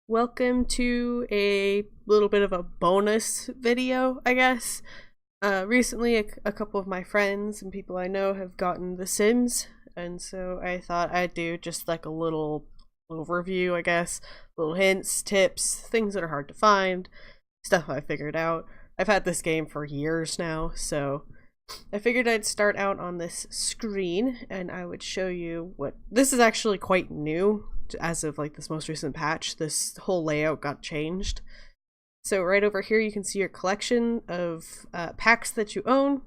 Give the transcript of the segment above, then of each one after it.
Welcome to a little bit of a bonus video, I guess. Recently, a couple of my friends and people I know have gotten The Sims, and so I thought I'd do just like a little overview, I guess. Little hints, tips, things that are hard to find, stuff I figured out. I've had this game for years now, so I figured I'd start out on this screen and I would show you what this is actually quite new as of like this most recent patch. This whole layout got changed. So right over here you can see your collection of packs that you own,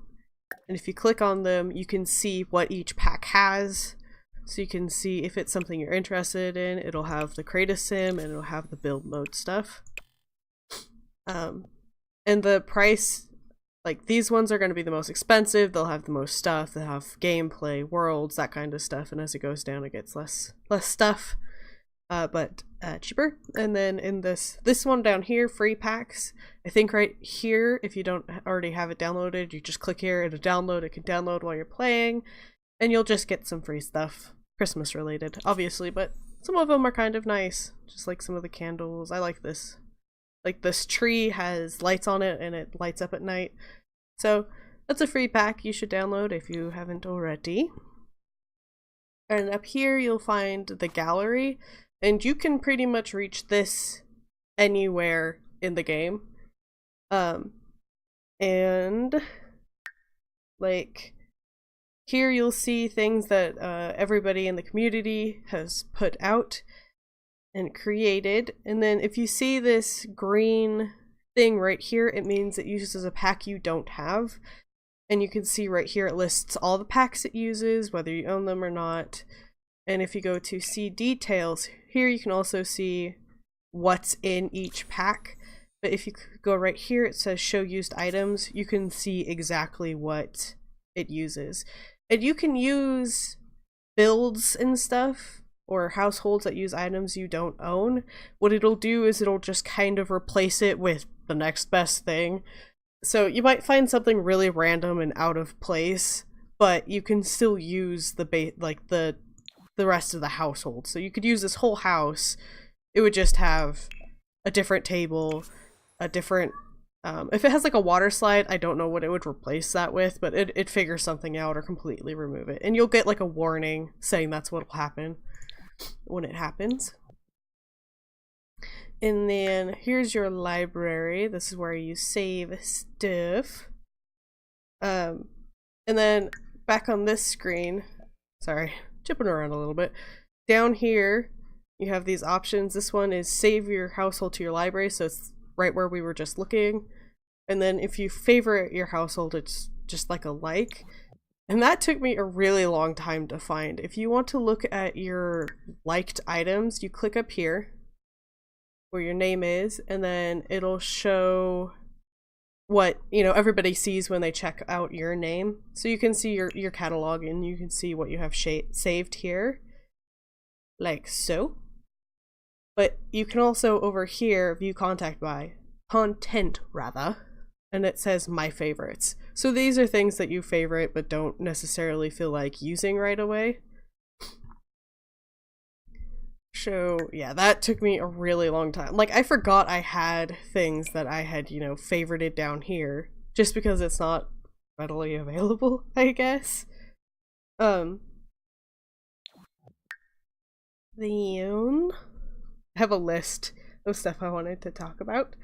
and if you click on them you can see what each pack has. So you can see if it's something you're interested in. It'll have the create a sim and it'll have the build mode stuff. And the price, like these ones are going to be the most expensive. They'll have the most stuff. They'll have gameplay, worlds, that kind of stuff. And as it goes down, it gets less stuff, but cheaper. And then in this one down here, free packs. I think right here, if you don't already have it downloaded, you just click here. It'll download. It can download while you're playing, and you'll just get some free stuff, Christmas related, obviously. But some of them are kind of nice, just like some of the candles. I like this. Like this tree has lights on it and it lights up at night. So that's a free pack you should download if you haven't already. And up here you'll find the gallery, and you can pretty much reach this anywhere in the game. And like here you'll see things that everybody in the community has put out and created. And then if you see this green thing right here, it means it uses a pack you don't have. And you can see right here it lists all the packs it uses, whether you own them or not. And if you go to see details, here you can also see what's in each pack. But if you go right here, it says show used items. You can see exactly what it uses. And you can use builds and stuff, or households that use items you don't own. What it'll do is it'll just kind of replace it with the next best thing. So you might find something really random and out of place, but you can still use the the rest of the household. So you could use this whole house. It would just have a different table, a different if it has like a water slide, I don't know what it would replace that with, but it figures something out or completely remove it. And you'll get like a warning saying that's what'll happen when it happens. And then here's your library. This is where you save stuff. And then back on this screen, sorry, chipping around a little bit. Down here, you have these options. This one is save your household to your library, so it's right where we were just looking. And then if you favorite your household, it's just like a like. And that took me a really long time to find. If you want to look at your liked items, you click up here where your name is, and then it'll show what, you know, everybody sees when they check out your name. So you can see your catalog, and you can see what you have saved here, like so. But you can also over here view content rather, and it says my favorites. So these are things that you favorite but don't necessarily feel like using right away. So yeah, that took me a really long time. Like I forgot I had things that I had, you know, favorited down here just because it's not readily available, I guess. Then I have a list of stuff I wanted to talk about.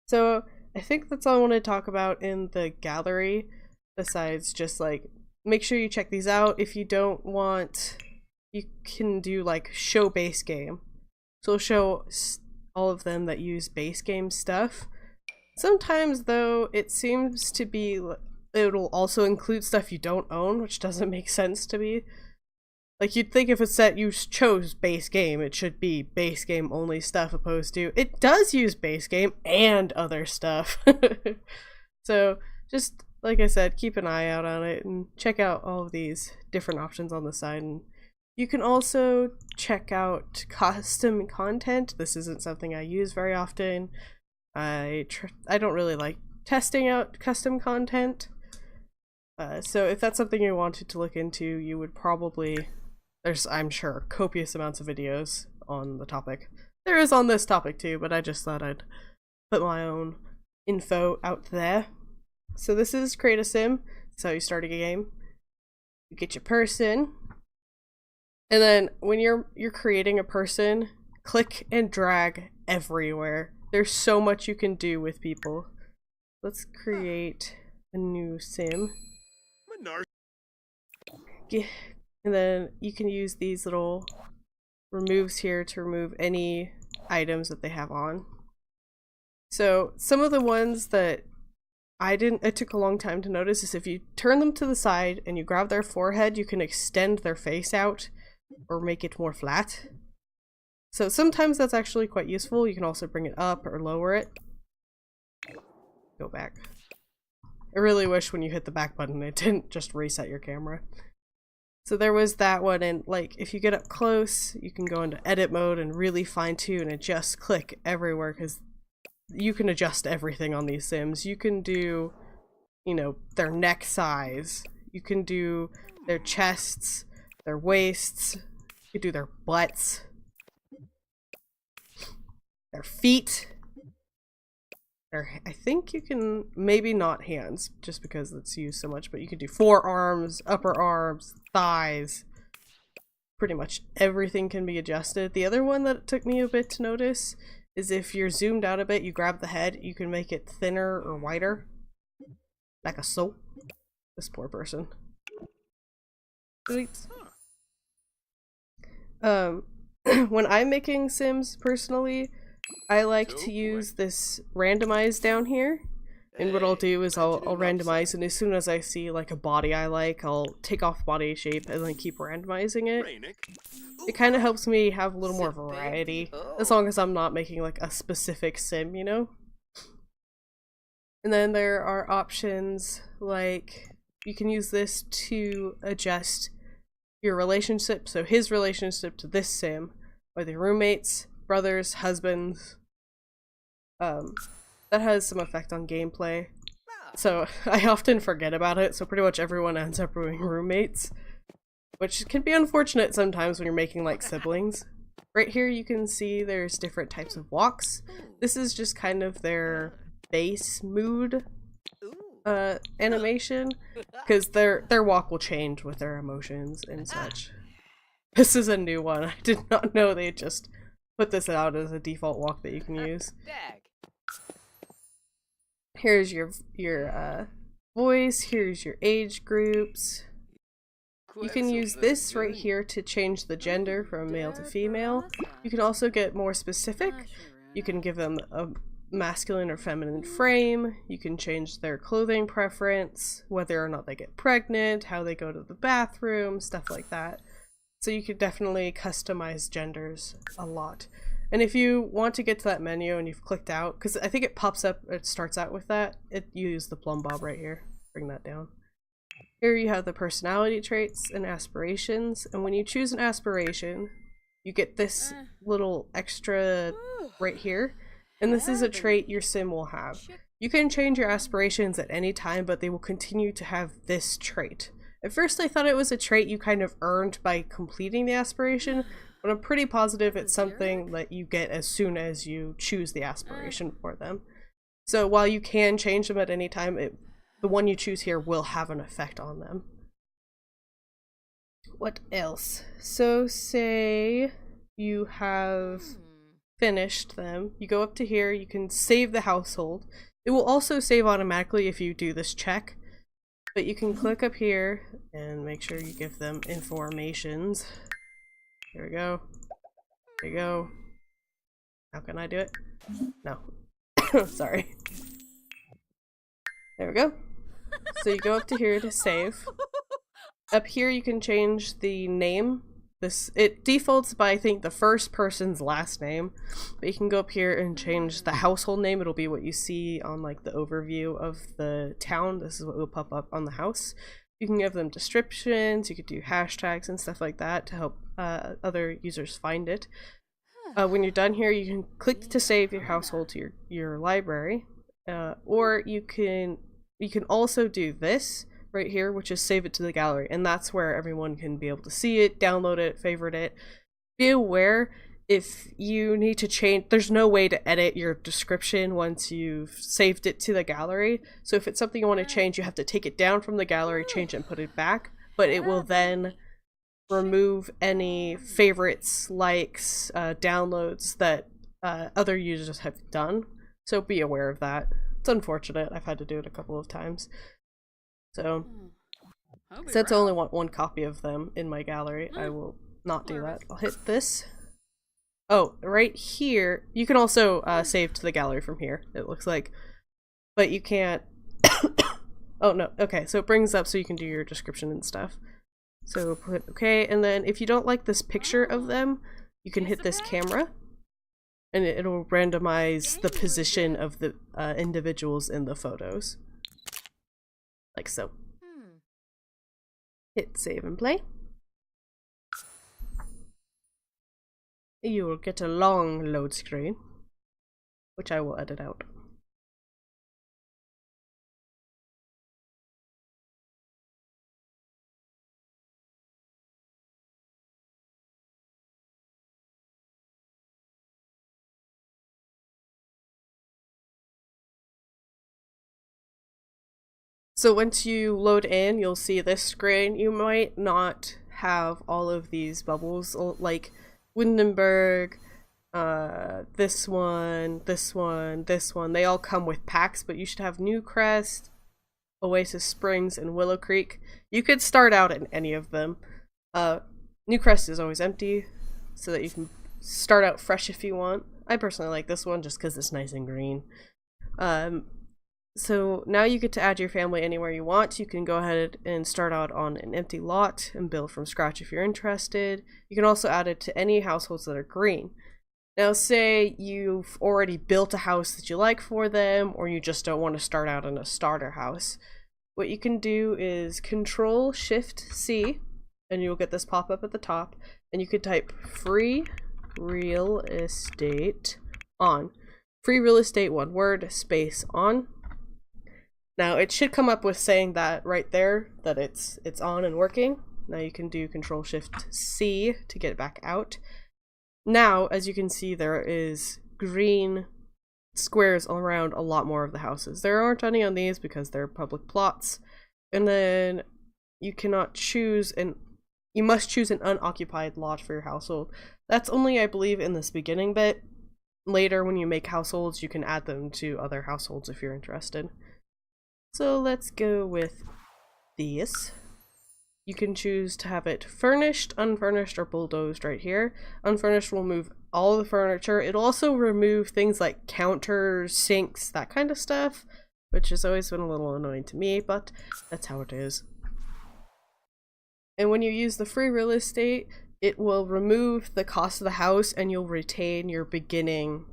So I think that's all I want to talk about in the gallery, besides just like make sure you check these out. If you don't want, you can do like show base game. So it'll show all of them that use base game stuff. Sometimes though it seems to be it'll also include stuff you don't own, which doesn't make sense to me. Like you'd think if a set you chose base game, it should be base game only stuff, opposed to it does use base game and other stuff. So just like I said, keep an eye out on it and check out all of these different options on the side. And you can also check out custom content. This isn't something I use very often. I don't really like testing out custom content. So if that's something you wanted to look into, you would probably, there's, I'm sure, copious amounts of videos on the topic. there is on this topic too, but I just thought I'd put my own info out there. So this is create a sim. That's how you start a game. You get your person, and then when you're creating a person, click and drag everywhere. There's so much you can do with people. Let's create a new sim. And then you can use these little removes here to remove any items that they have on. So some of the ones that it took a long time to notice is if you turn them to the side and you grab their forehead, you can extend their face out or make it more flat. So sometimes that's actually quite useful. You can also bring it up or lower it. Go back. I really wish when you hit the back button it didn't just reset your camera. So there was that one, and like if you get up close, you can go into edit mode and really fine tune and just click everywhere, because you can adjust everything on these sims. You can do, you know, their neck size, you can do their chests, their waists, you can do their butts, their feet. I think you can, maybe not hands, just because it's used so much, but you can do forearms, upper arms, thighs. Pretty much everything can be adjusted. The other one that took me a bit to notice is if you're zoomed out a bit, you grab the head, you can make it thinner or wider. Like a soap. This poor person. Oops. When I'm making sims personally, I like to use this randomize down here, and what I'll do is I'll randomize, and as soon as I see like a body I like, I'll take off body shape and then keep randomizing it. It kind of helps me have a little more variety, as long as I'm not making like a specific sim, you know? And then there are options like you can use this to adjust your relationship, so his relationship to this sim, or the roommates, brothers, husbands. That has some effect on gameplay. So I often forget about it, so pretty much everyone ends up being roommates. Which can be unfortunate sometimes when you're making like siblings. Right here you can see there's different types of walks. This is just kind of their base mood animation, because their walk will change with their emotions and such. This is a new one. I did not know they just put this out as a default walk that you can use. Here's your voice, here's your age groups. You can use this right here to change the gender from male to female. You can also get more specific. You can give them a masculine or feminine frame. You can change their clothing preference, whether or not they get pregnant, how they go to the bathroom, stuff like that. So you could definitely customize genders a lot. And if you want to get to that menu and you've clicked out, because I think it pops up, it starts out with that, you use the plumb bob right here. Bring that down. Here you have the personality traits and aspirations, and when you choose an aspiration, you get this little extra right here, and this is a trait your sim will have. You can change your aspirations at any time, but they will continue to have this trait. At first I thought it was a trait you kind of earned by completing the aspiration, but I'm pretty positive it's something that you get as soon as you choose the aspiration for them. So while you can change them at any time, the one you choose here will have an effect on them. What else? So say you have finished them, you go up to here, you can save the household. It will also save automatically if you do this check. But you can click up here and make sure you give them informations. There we go. There you go. How can I do it? No. Sorry. There we go. So you go up to here to save. Up here you can change the name. It defaults by I think the first person's last name, but you can go up here and change the household name. It'll be what you see on like the overview of the town. This is what will pop up on the house. You can give them descriptions, you could do hashtags and stuff like that to help other users find it. When you're done here, you can click to save your household to your library, or you can also do this right here, which is save it to the gallery, and that's where everyone can be able to see it, download it, favorite it. Be aware, if you need to change, there's no way to edit your description once you've saved it to the gallery. So if it's something you want to change, you have to take it down from the gallery, change it, and put it back. But it will then remove any favorites, likes, downloads that other users have done. So be aware of that. It's unfortunate. I've had to do it a couple of times. So since I only want one copy of them in my gallery, I will not do that. I'll hit this. Oh, right here, you can also save to the gallery from here, it looks like. But you can't... Oh, no. Okay, so it brings up so you can do your description and stuff. So put okay, and then if you don't like this picture of them, you can hit this camera. And it'll randomize the position of the individuals in the photos. Like so. Hit save and play. You will get a long load screen, which I will edit out. So once you load in, you'll see this screen. You might not have all of these bubbles, like Windenburg, this one, this one, this one. They all come with packs, but you should have Newcrest, Oasis Springs, and Willow Creek. You could start out in any of them. Newcrest is always empty, so that you can start out fresh if you want. I personally like this one just because it's nice and green. So now you get to add your family anywhere you want. You can go ahead and start out on an empty lot and build from scratch if you're interested. You can also add it to any households that are green. Now say you've already built a house that you like for them, or you just don't want to start out in a starter house. What you can do is Control-Shift-C, and you'll get this pop up at the top, and you could type free real estate on. Free real estate, one word, space on. Now it should come up with saying that right there, that it's on and working. Now you can do Control-Shift-C to get it back out. Now, as you can see, there is green squares around a lot more of the houses. There aren't any on these because they're public plots. And then you cannot choose you must choose an unoccupied lot for your household. That's only, I believe, in this beginning bit. Later, when you make households, you can add them to other households if you're interested. So let's go with these. You can choose to have it furnished, unfurnished, or bulldozed right here. Unfurnished will move all the furniture. It'll also remove things like counters, sinks, that kind of stuff, which has always been a little annoying to me, but that's how it is. And when you use the free real estate, it will remove the cost of the house and you'll retain your beginning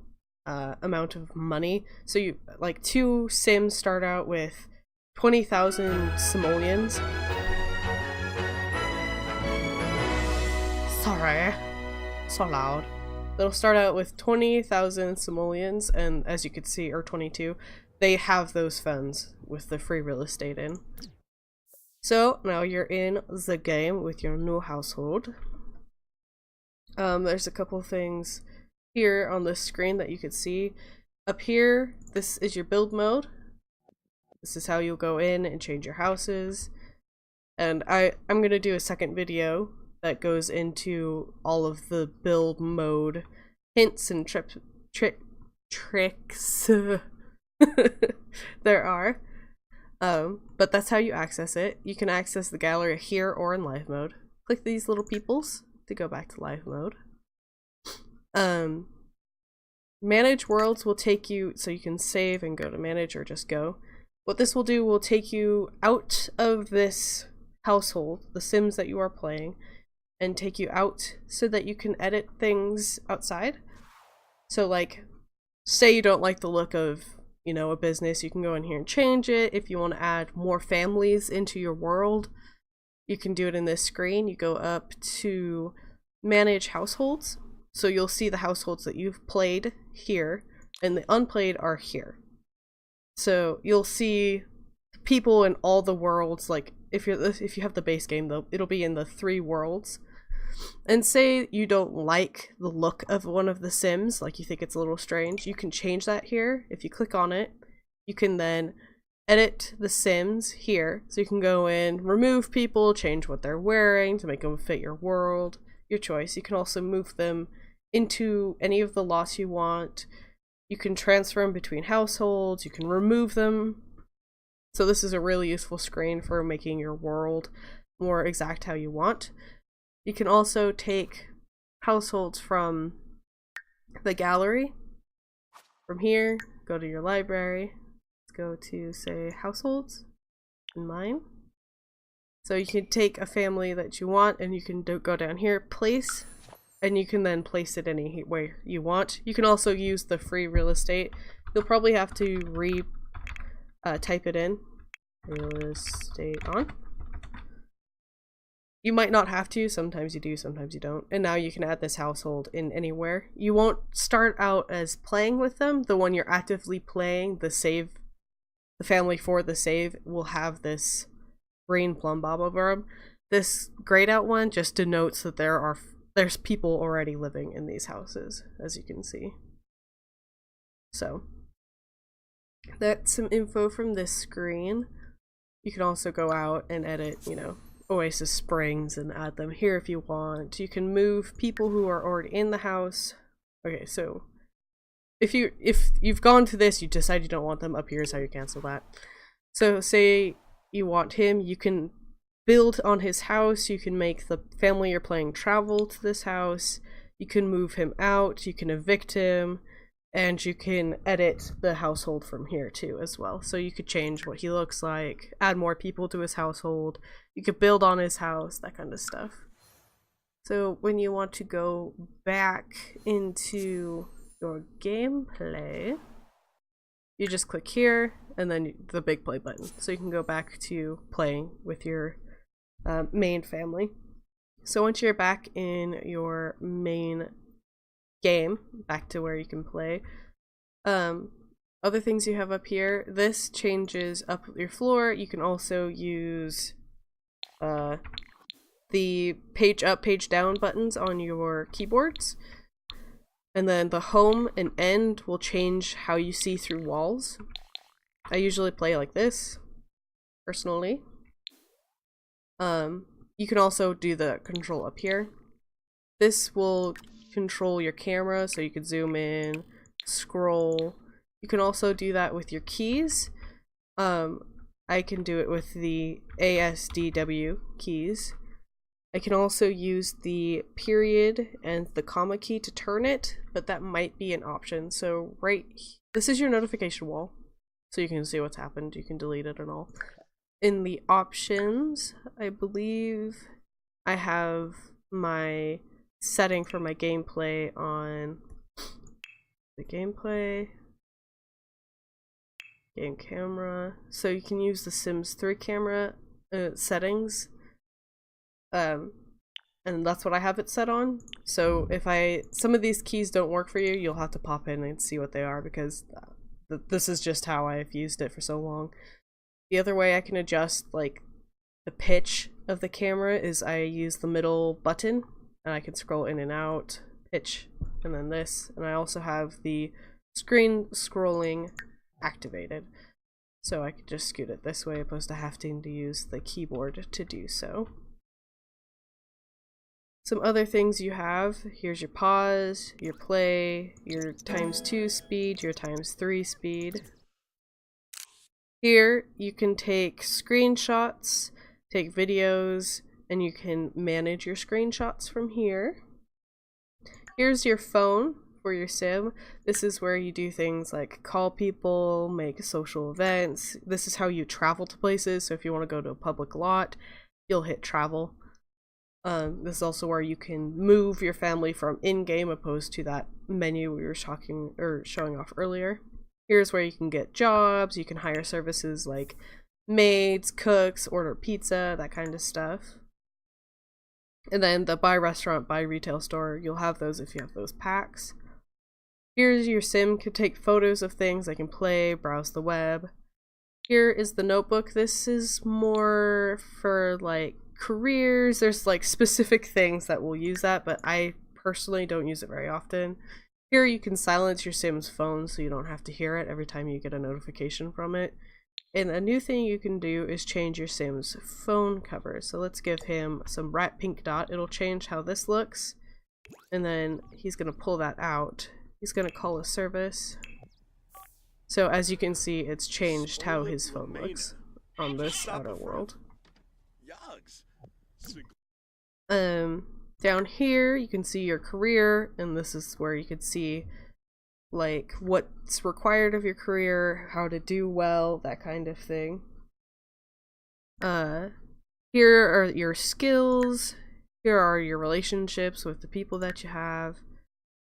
amount of money. So you, like, 2 Sims start out with 20,000 simoleons. Sorry, so loud. They'll start out with 20,000 simoleons, and as you can see, or 22, they have those funds with the free real estate in. So now you're in the game with your new household. There's a couple things here on the screen that you could see. Up here, this is your build mode. This is how you'll go in and change your houses. And I'm gonna do a second video that goes into all of the build mode hints and tricks there are. But that's how you access it. You can access the gallery here or in live mode. Click these little peoples to go back to live mode. Manage worlds will take you, so you can save and go to manage or just go. What this will do will take you out of this household, the Sims that you are playing, and take you out so that you can edit things outside. So like, say you don't like the look of, you know, a business, you can go in here and change it. If you want to add more families into your world, you can do it in this screen. You go up to manage households. So you'll see the households that you've played here, and the unplayed are here. So you'll see people in all the worlds. Like if you have the base game, though, it'll be in the 3 worlds. And say you don't like the look of one of the Sims, like you think it's a little strange, you can change that here. If you click on it, you can then edit the Sims here. So you can go in, remove people, change what they're wearing to make them fit your world, your choice. You can also move them into any of the lots you want. You can transfer them between households, you can remove them. So this is a really useful screen for making your world more exact how you want. You can also take households from the gallery. From here, go to your library. Let's go to, say, households in mine. So you can take a family that you want and you can go down here, place, and you can then place it any way you want. You can also use the free real estate. You'll probably have to type it in. Real estate on. You might not have to, sometimes you do, sometimes you don't. And now you can add this household in anywhere. You won't start out as playing with them. The one you're actively playing, the family for the save, will have this green plumb bob over them. This grayed out one just denotes that there's people already living in these houses, as you can see. So that's some info from this screen. You can also go out and edit, Oasis Springs and add them here if you want. You can move people who are already in the house. Okay, so if you've gone to this, you decide you don't want them, up here is how you cancel that. So say you want him, you can build on his house, you can make the family you're playing travel to this house, you can move him out, you can evict him, and you can edit the household from here too as well. So you could change what he looks like, add more people to his household, you could build on his house, that kind of stuff. So when you want to go back into your gameplay, you just click here and then the big play button. So you can go back to playing with your main family. So once you're back in your main game, back to where you can play, other things you have up here, this changes up your floor. You can also use the page up, page down buttons on your keyboards, and then the home and end will change how you see through walls. I usually play like this personally. You can also do the control up here. This will control your camera, so you can zoom in, scroll. You can also do that with your keys. I can do it with the ASDW keys. I can also use the period and the comma key to turn it, but that might be an option. So this is your notification wall, so you can see what's happened. You can delete it and all. In the options, I believe I have my setting for my gameplay on the gameplay, game camera. So you can use the Sims 3 camera settings, and that's what I have it set on. So if some of these keys don't work for you, you'll have to pop in and see what they are, because this is just how I've used it for so long. The other way I can adjust like the pitch of the camera is I use the middle button, and I can scroll in and out, pitch, and then this. And I also have the screen scrolling activated, so I could just scoot it this way opposed to having to use the keyboard to do so. Some other things you have, here's your pause, your play, your ×2 speed, your ×3 speed. Here you can take screenshots, take videos, and you can manage your screenshots from here. Here's your phone for your sim. This is where you do things like call people, make social events. This is how you travel to places, so if you want to go to a public lot, you'll hit travel. This is also where you can move your family from in-game opposed to that menu we were showing off earlier. Here's where you can get jobs, you can hire services like maids, cooks, order pizza, that kind of stuff. And then the buy restaurant, buy retail store, you'll have those if you have those packs. Here's your sim, can take photos of things, I can play, browse the web. Here is the notebook. This is more for like careers. There's like specific things that will use that, but I personally don't use it very often. Here you can silence your Sim's phone so you don't have to hear it every time you get a notification from it. And a new thing you can do is change your Sim's phone cover. So let's give him some bright pink dot. It'll change how this looks. And then he's going to pull that out. He's going to call a service. So as you can see, it's changed how his phone looks on this outer world. Down here you can see your career, and this is where you could see like what's required of your career, how to do well, that kind of thing. Here are your skills. Here are your relationships with the people that you have.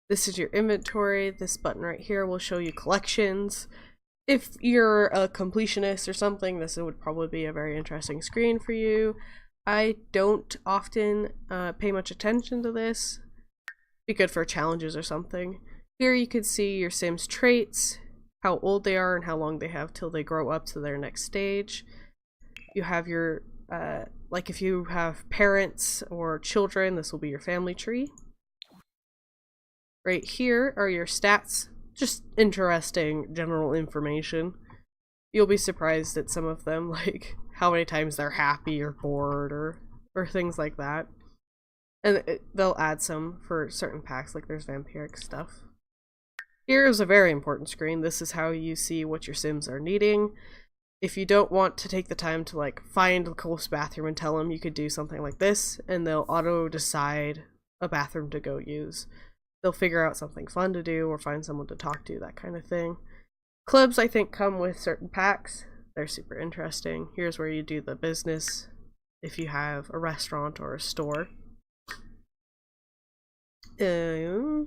This is your inventory. This button right here will show you collections. If you're a completionist or something, this would probably be a very interesting screen for you. I don't often pay much attention to this. Be good for challenges or something. Here you can see your Sim's traits, how old they are and how long they have till they grow up to their next stage. You have your, like if you have parents or children, this will be your family tree. Right here are your stats, just interesting general information. You'll be surprised at some of them, like how many times they're happy or bored or things like that. And they'll add some for certain packs, like there's vampiric stuff. Here is a very important screen. This is how you see what your Sims are needing. If you don't want to take the time to like find the close bathroom and tell them, you could do something like this, and they'll auto decide a bathroom to go use. They'll figure out something fun to do or find someone to talk to, that kind of thing. Clubs, I think, come with certain packs. They're super interesting. Here's where you do the business if you have a restaurant or a store. I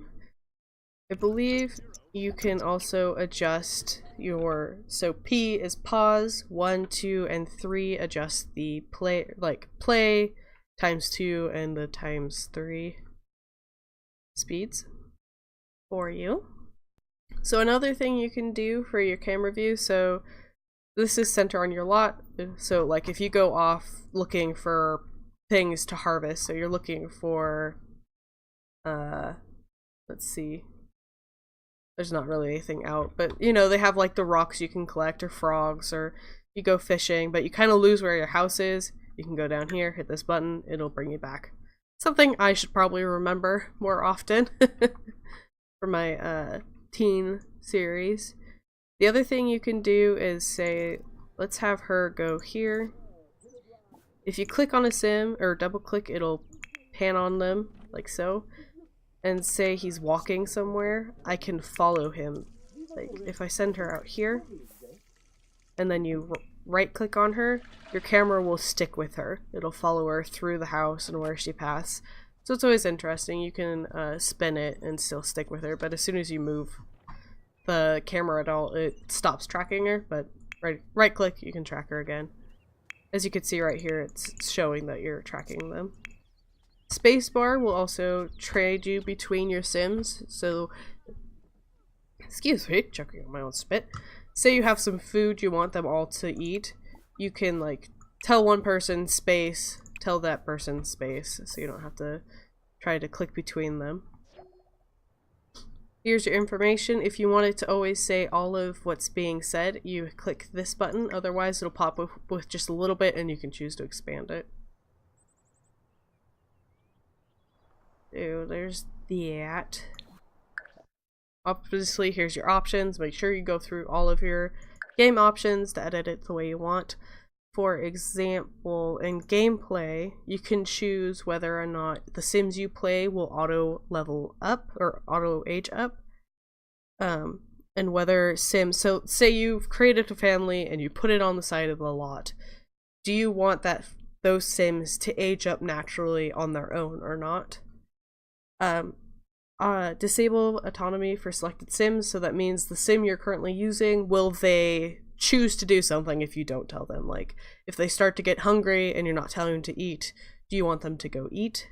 believe you can also adjust your, so P is pause, 1, 2, and 3 adjust the play, like play, ×2, and the ×3 speeds for you. So another thing you can do for your camera view, so this is center on your lot, so like if you go off looking for things to harvest, so you're looking for let's see, there's not really anything out, but you know, they have like the rocks you can collect or frogs, or you go fishing but you kind of lose where your house is. You can go down here, hit this button, it'll bring you back. Something I should probably remember more often for my teen series. The other thing you can do is say, let's have her go here. If you click on a Sim or double click, it'll pan on them like so, and say he's walking somewhere, I can follow him. Like if I send her out here and then you right click on her, your camera will stick with her. It'll follow her through the house and where she passes. So it's always interesting. You can spin it and still stick with her, but as soon as you move the camera at all, it stops tracking her, but right click, you can track her again. As you can see right here, it's showing that you're tracking them. Spacebar will also trade you between your Sims, so excuse me, choking on my own spit. Say you have some food you want them all to eat, you can like tell one person space, tell that person space, so you don't have to try to click between them. Here's your information. If you want it to always say all of what's being said, you click this button, otherwise it'll pop up with just a little bit and you can choose to expand it. So there's that. Obviously, here's your options. Make sure you go through all of your game options to edit it the way you want. For example, in gameplay, you can choose whether or not the Sims you play will auto level up or auto age up. And whether Sims, so say you've created a family and you put it on the side of the lot. Do you want those Sims to age up naturally on their own or not? Disable autonomy for selected Sims, so that means the Sim you're currently using, will they choose to do something if you don't tell them? Like, if they start to get hungry and you're not telling them to eat, do you want them to go eat?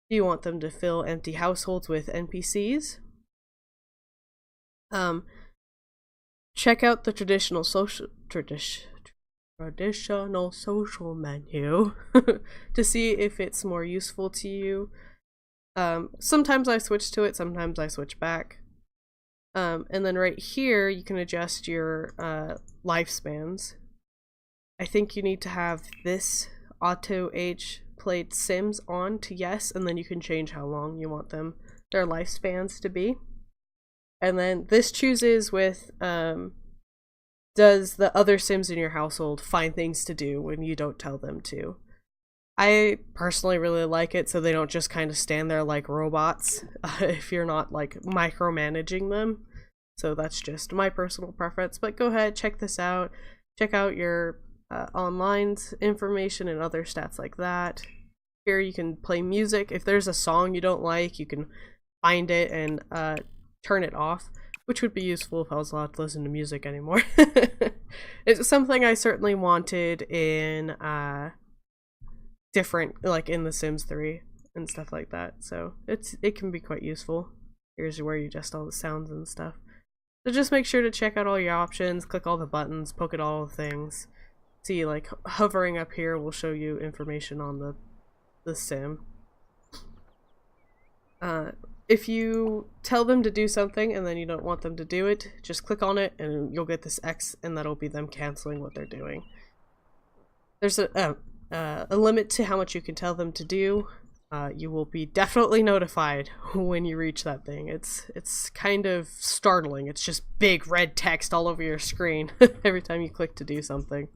Do you want them to fill empty households with NPCs? Check out the traditional social menu to see if it's more useful to you. Sometimes I switch to it, sometimes I switch back. And then right here you can adjust your lifespans. I think you need to have this auto age played sims on to yes, and then you can change how long you want their lifespans to be. And then this chooses with does the other sims in your household find things to do when you don't tell them to. I personally really like it so they don't just kind of stand there like robots if you're not like micromanaging them. So that's just my personal preference, but go ahead, check this out. Check out your online information and other stats like that. Here you can play music. If there's a song you don't like, you can find it and turn it off, which would be useful if I was allowed to listen to music anymore. It's something I certainly wanted in different, like in The Sims 3 and stuff like that. So it can be quite useful. Here's where you adjust all the sounds and stuff. So just make sure to check out all your options, click all the buttons, poke at all the things. See, like hovering up here will show you information on the sim. If you tell them to do something and then you don't want them to do it, just click on it and you'll get this X, and that'll be them canceling what they're doing. There's a limit to how much you can tell them to do. You will be definitely notified when you reach that thing. It's kind of startling. It's just big red text all over your screen every time you click to do something.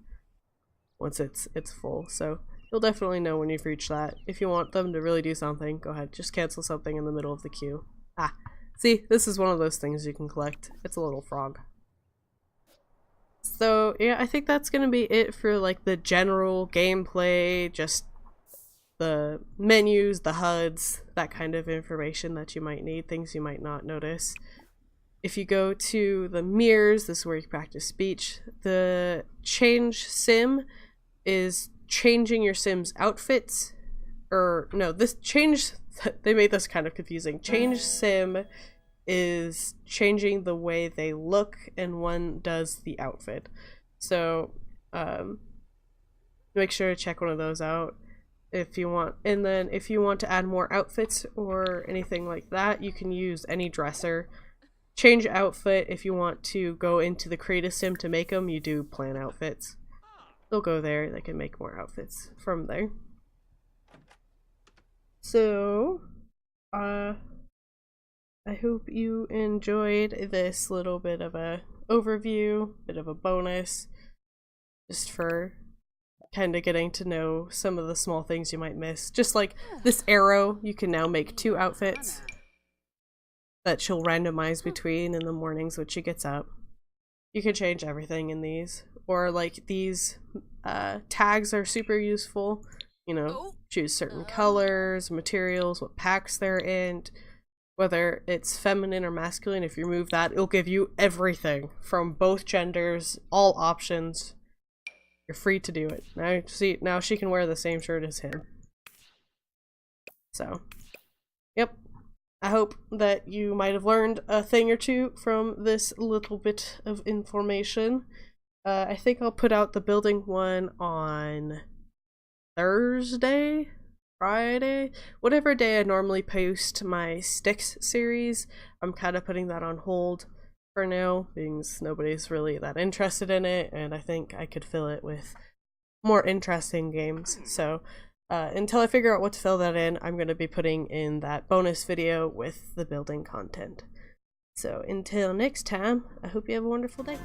Once it's full, so you'll definitely know when you've reached that. If you want them to really do something, go ahead, just cancel something in the middle of the queue. Ah, see, this is one of those things you can collect. It's a little frog. So yeah, I think that's gonna be it for like the general gameplay, just the menus, the HUDs, that kind of information that you might need, things you might not notice. If you go to the mirrors, this is where you practice speech. The change sim is changing your sim's outfits, or no, this change, they made this kind of confusing. Change sim is changing the way they look, and one does the outfit. So make sure to check one of those out if you want. And then if you want to add more outfits or anything like that, you can use any dresser. Change outfit. If you want to go into the create a sim to make them, you do plan outfits. They'll go there, they can make more outfits from there. So I hope you enjoyed this little bit of a overview, bit of a bonus, just for kind of getting to know some of the small things you might miss. Just like this arrow, you can now make 2 outfits that she'll randomize between in the mornings when she gets up. You can change everything in these. Or like these tags are super useful. You know, choose certain colors, materials, what packs they're in, whether it's feminine or masculine. If you remove that, it'll give you everything from both genders, all options. You're free to do it. Now, see, now she can wear the same shirt as him. So, yep. I hope that you might have learned a thing or two from this little bit of information. I think I'll put out the building one on Thursday, Friday, whatever day I normally post my sticks series. I'm kind of putting that on hold for now because nobody's really that interested in it, and I think I could fill it with more interesting games. So until I figure out what to fill that in, I'm going to be putting in that bonus video with the building content. So until next time, I hope you have a wonderful day.